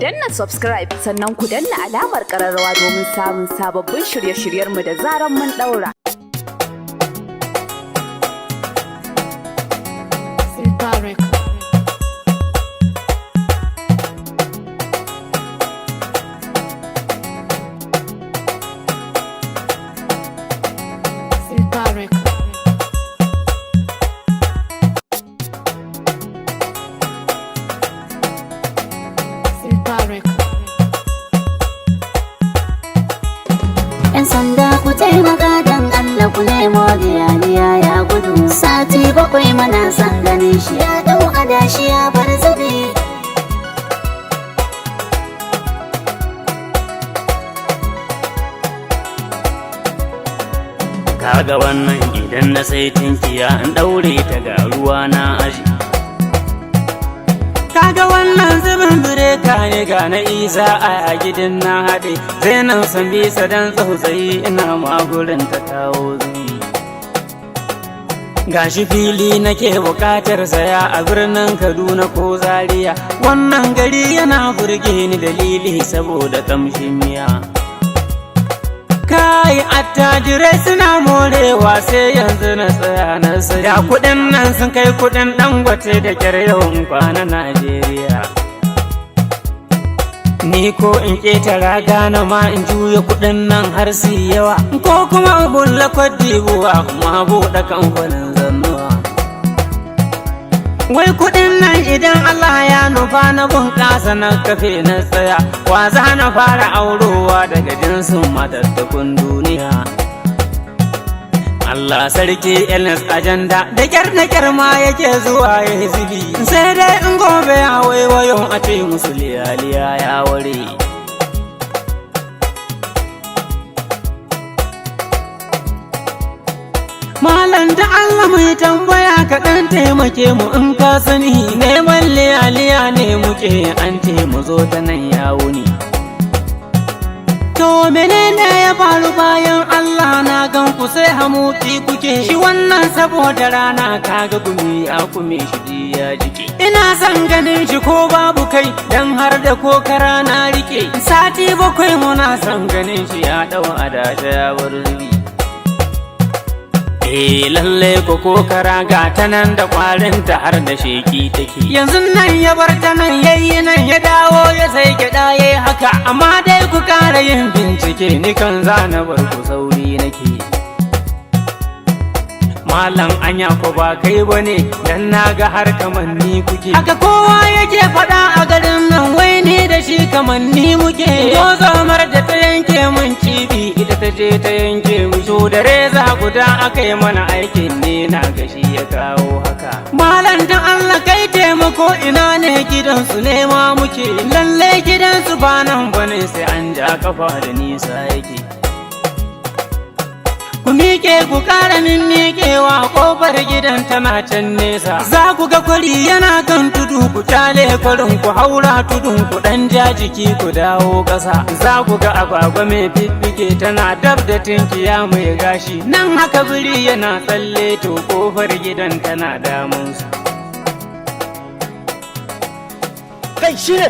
danna subscribe sannan ku danna alamar ƙararrawa domin samun sababbin shirye-shiryenmu da zaran mun ɗaura. ‘Yan sanda ku taimaka don Allah ku nemo diyaliya ya gudu. Sati 7 mana san ganin shi ya dau adashi ya bar zabi. Kaga wannan idan na sai tinkiya in daure ta ga ruwa na aji. Kaga wannan zubin bireka ne ga na isa a gidan na haɗe. Zainan san bisa dan tsautsayi ina magurin ta kawo zai. Gashi fili nake bukatar saya a birnin Kaduna ko Zaria. Wannan gari yana burge ni dalili saboda kamshin miya. Kai attajirai suna morewa sai yanzu na tsaya na saya. Kuɗin nan sun kai kuɗin Dangote da kyar yawan kwana Najeriya. Ni ko in ƙetara Ghana ma in juya kuɗin nan har su yawa, ko kuma in bulla Cote d'Ivoire ma buɗe kamfanin zannuwa. Wai kuɗin nan idan Allah ya nufa na bunƙasa na kafe na tsaya, wa za na fara aurowa daga jinsin matattakun duniya. Allah sarki Elnes ajanda da kyar ma yake zuwa ya zubi, sai dai in gobe ya waiwayo a ce musu liyaliya ya ware. Malam da Allah mai tambaya kaɗan taimake mu in ka sani, neman liyaliya ne muke an ce mu zo ta nan ya wuni. To menene ya faru bayan Allah na gan ku sai hamuki kuke, shi wannan saboda rana kaga gumi ya kume shi ya jike. Ina son ganin shi ko babu kai dan har da kokara na rike. Sati 7 muna son ganin shi ya dau adasha ya bar zubi. Lalle ko kokara ga ta nan da kwarinta har da sheki take. Yanzu nan ya bar ta nan yayi nan ya dawo ya sai gyaɗa yayi haka, amma dai ku ƙara yin bincike ni kan zana bar ku sauri nake. Malam anya ko ba kai bane dan naga har kamanni kuke. Haka kowa yake faɗa a garin nan wai ni da shi kamanni muke. Ko zamar da ta yanke mun cibi ita ta je ta yanke mu. So da reza guda aka yi mana aikin ne na gashi ya kawo haka. Malam dan Allah kai taimako ina ne gidansu ne ma muke. Lalle gidansu ba nan bane sai an ja kafa da nisa yake. Ku miƙe ku ƙara min miƙewa ƙofar gidan tana can nesa. Za ku ga kwari yana kan tudu ku tale kwarin ku haura tudun ku ɗan ja jiki ku dawo ƙasa. Za ku ga agwagwa mai fiffike tana dab da tinkiya mai gashi. Nan haka biri yana tsalle to ƙofar gidan tana damunsa. Kai shi ne!